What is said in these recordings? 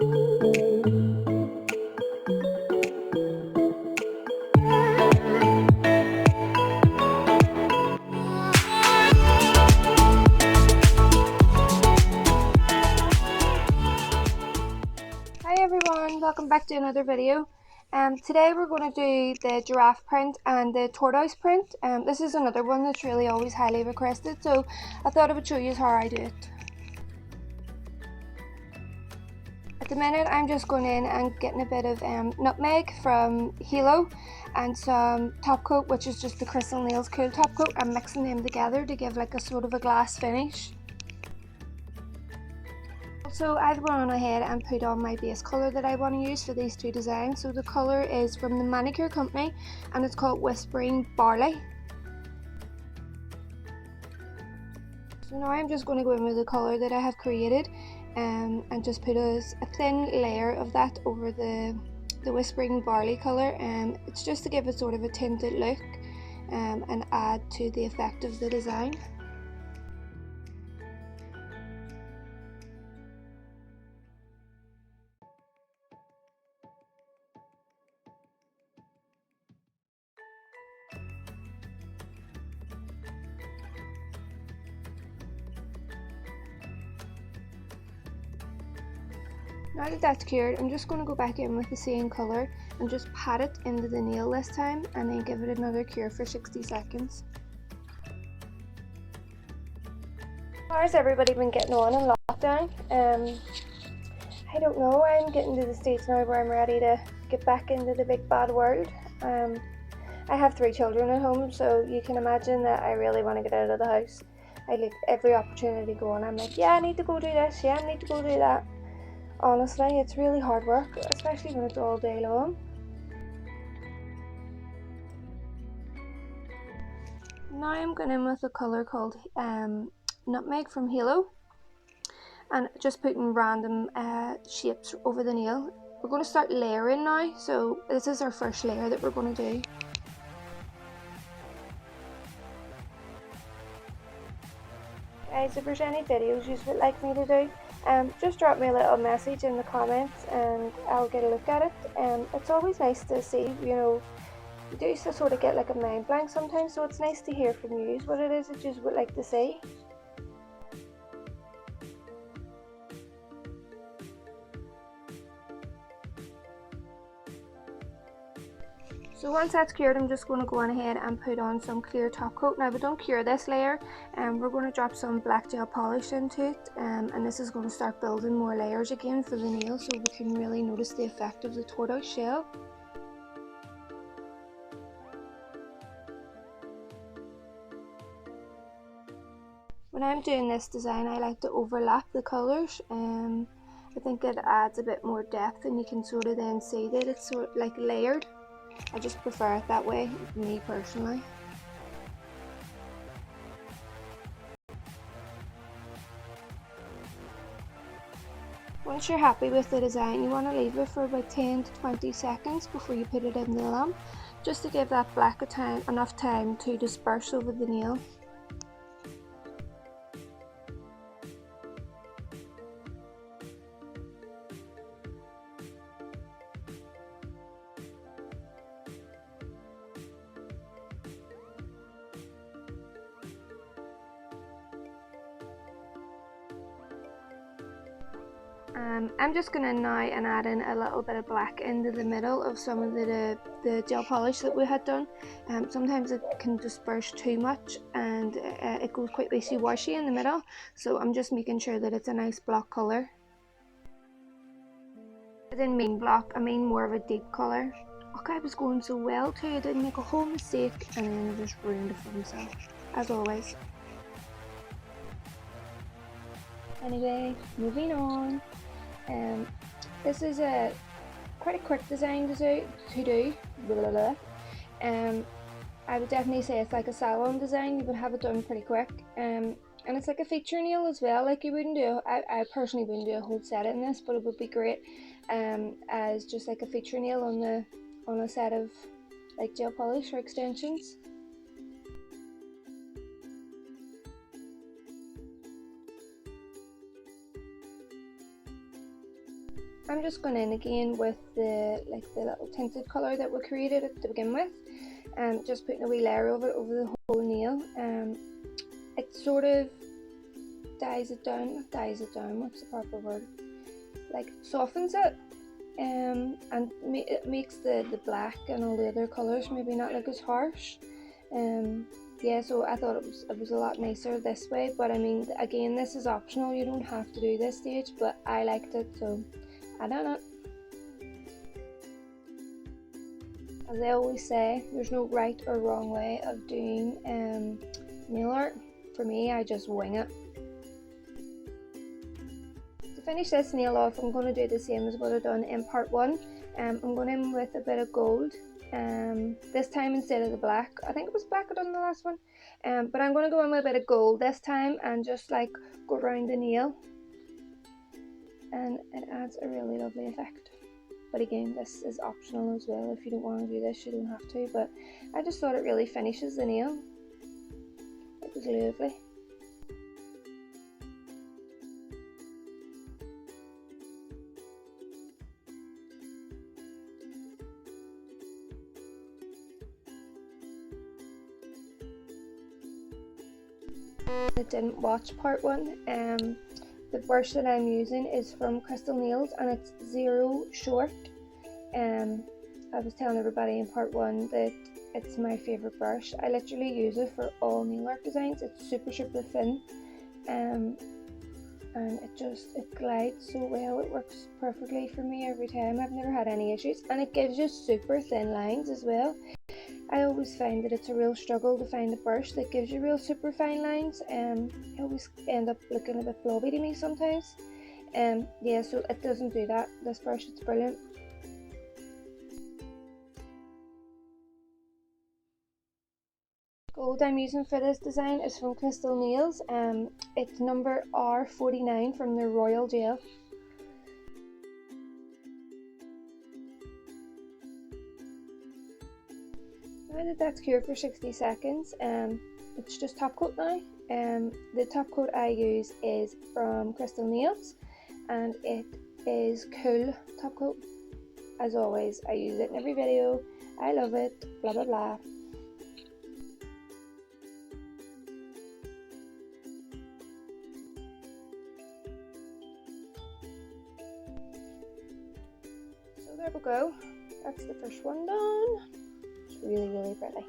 Hi everyone, welcome back to another video. Today we're going to do the giraffe print and the tortoise print. This is another one that's really always highly requested, so I thought I would show you how I do it. At the minute I'm just going in and getting a bit of nutmeg from Hilo and some top coat, which is just the Crystal Nails Cool top coat. I'm mixing them together to give like a sort of a glass finish. So I've gone ahead and put on my base colour that I want to use for these two designs. So the colour is from the Manicure Company and it's called Whispering Barley. So now I'm just going to go in with the colour that I have created and just put a thin layer of that over the Whispering Barley colour. It's just to give it sort of a tinted look and add to the effect of the design. Now that that's cured, I'm just going to go back in with the same colour and just pat it into the nail this time and then give it another cure for 60 seconds. How's everybody been getting on in lockdown? I don't know, I'm getting to the stage now where I'm ready to get back into the big bad world. I have 3 children at home, so you can imagine that I really want to get out of the house. I leave every opportunity going. I'm like, yeah, I need to go do this, yeah, I need to go do that. Honestly, it's really hard work, especially when it's all day long. Now I'm going in with a colour called Nutmeg from Hilo and just putting random shapes over the nail. We're going to start layering now, so this is our first layer that we're going to do. Guys, if there's any videos you would like me to do, just drop me a little message in the comments and I'll get a look at it. It's always nice to see, you know, you do sort of get like a mind blank sometimes, so it's nice to hear from you what it is that you would like to see. So once that's cured, I'm just going to go on ahead and put on some clear top coat. Now we don't cure this layer, we're going to drop some black gel polish into it, and this is going to start building more layers again for the nail so we can really notice the effect of the tortoise shell. When I'm doing this design, I like to overlap the colours. I think it adds a bit more depth and you can sort of then see that it's sort of like layered. I just prefer it that way, me personally. Once you're happy with the design, you want to leave it for about 10 to 20 seconds before you put it in the lamp, just to give that black enough time to disperse over the nail. I'm just going to now and add in a little bit of black into the middle of some of the gel polish that we had done. Sometimes it can disperse too much and it goes quite wishy-washy in the middle, so I'm just making sure that it's a nice block colour. I didn't mean block, I mean more of a deep colour. Okay, I was going so well too, I didn't make a whole mistake and then I just ruined it for myself, as always. Anyway, moving on. This is quite a quick design to do. Blah, blah, blah. I would definitely say it's like a salon design. You would have it done pretty quick. And it's like a feature nail as well. Like you wouldn't do, I personally wouldn't do a whole set in this, but it would be great as just like a feature nail on a set of like gel polish or extensions. I'm just going in again with the little tinted colour that we created to begin with, and just putting a wee layer of it over the whole nail. It sort of dyes it down, what's the proper word? Like softens it, and it makes the black and all the other colours maybe not look as harsh. Yeah, so I thought it was a lot nicer this way, but I mean, again, this is optional, you don't have to do this stage, but I liked it, so I don't know. As I always say, there's no right or wrong way of doing nail art. For me, I just wing it. To finish this nail off, I'm going to do the same as what I've done in part 1. I'm going in with a bit of gold. This time instead of the black. I think it was black I done the last one. But I'm going to go in with a bit of gold this time and just like go around the nail. And it adds a really lovely effect. But again, this is optional as well. If you don't want to do this, you don't have to. But I just thought it really finishes the nail. It was lovely. I didn't watch part 1. The brush that I'm using is from Crystal Nails and it's 0 short. I was telling everybody in part 1 that it's my favourite brush. I literally use it for all nail art designs. It's super thin, and it glides so well. It works perfectly for me every time. I've never had any issues, and it gives you super thin lines as well. I always find that it's a real struggle to find a brush that gives you real super fine lines. I always end up looking a bit blobby to me sometimes. Yeah, so it doesn't do that. This brush, it's brilliant. Gold I'm using for this design is from Crystal Nails. It's number R49 from their Royal Gel. Now that that's cured for 60 seconds, it's just top coat now. The top coat I use is from Crystal Nails and it is Cool top coat. As always, I use it in every video. I love it, blah blah blah. So there we go. That's the first one done. It's really pretty.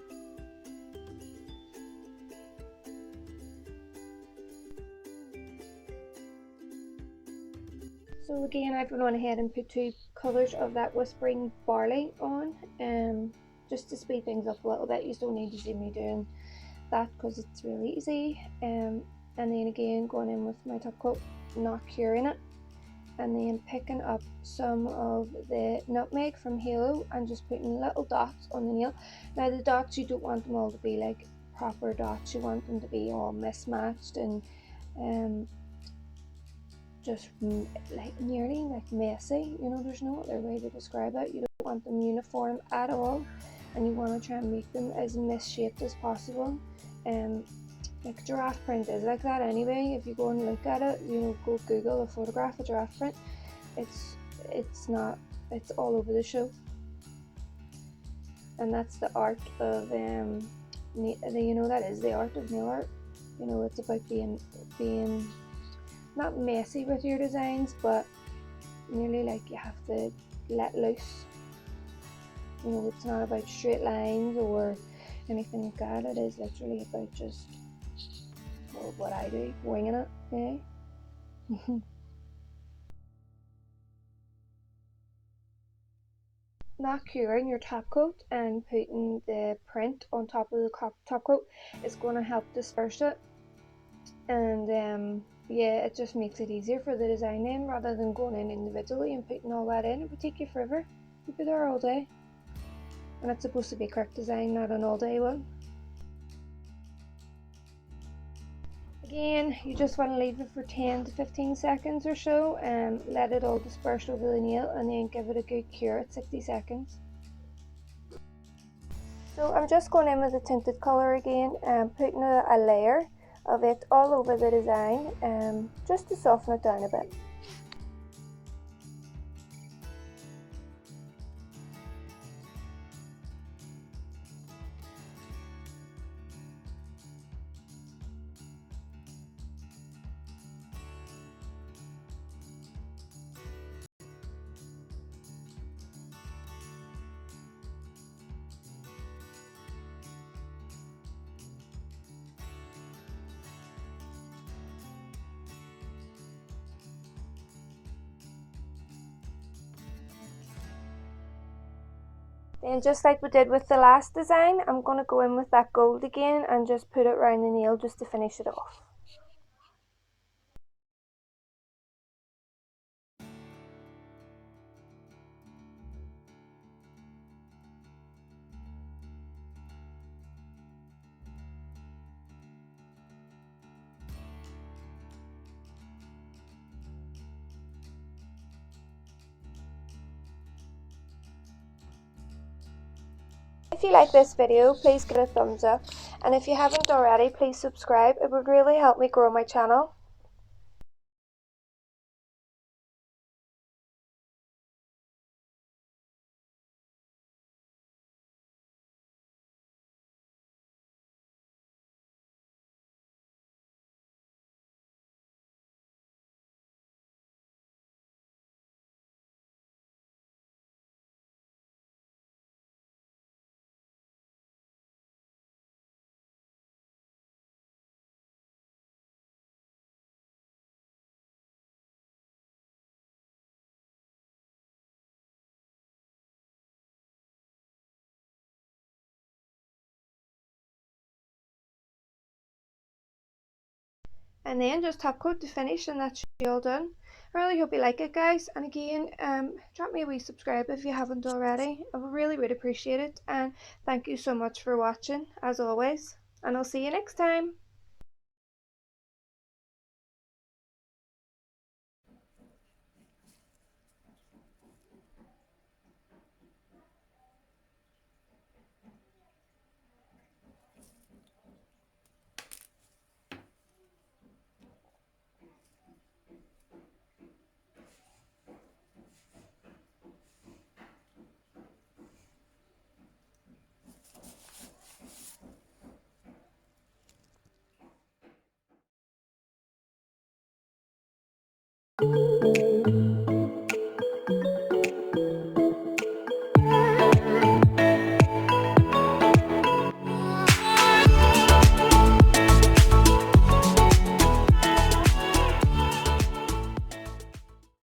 So again, I've gone ahead and put 2 colours of that Whispering Barley on, just to speed things up a little bit. You don't need to see me doing that because it's really easy. And then again, going in with my top coat, not curing it, and then picking up some of the nutmeg from Halo and just putting little dots on the nail. Now the dots, you don't want them all to be like proper dots, you want them to be all mismatched and just like nearly like messy, you know, there's no other way to describe it. You don't want them uniform at all, and you want to try and make them as misshaped as possible. Like giraffe print is like that anyway. If you go and look at it, you know, go Google a photograph of giraffe print, it's all over the show. And that's the art of you know, that is the art of nail art. You know, it's about being not messy with your designs, but nearly like you have to let loose. You know, it's not about straight lines or anything like that. It is literally about just, well, what I do, winging it, eh? Not curing your top coat and putting the print on top of the top coat is going to help disperse it, and yeah, it just makes it easier for the design then, rather than going in individually and putting all that in. It would take you forever. You'd be there all day, and it's supposed to be a quick design, not an all day one. Again, you just want to leave it for 10 to 15 seconds or so and let it all disperse over the nail, and then give it a good cure at 60 seconds. So I'm just going in with the tinted colour again and putting a layer of it all over the design, just to soften it down a bit. Then just like we did with the last design, I'm going to go in with that gold again and just put it around the nail just to finish it off. If you like this video, please give it a thumbs up, and if you haven't already, please subscribe. It would really help me grow my channel. And then just top coat to finish, and that's you all done. I really hope you like it, guys, and again, drop me a wee subscribe if you haven't already. I would really appreciate it, and thank you so much for watching as always, and I'll see you next time.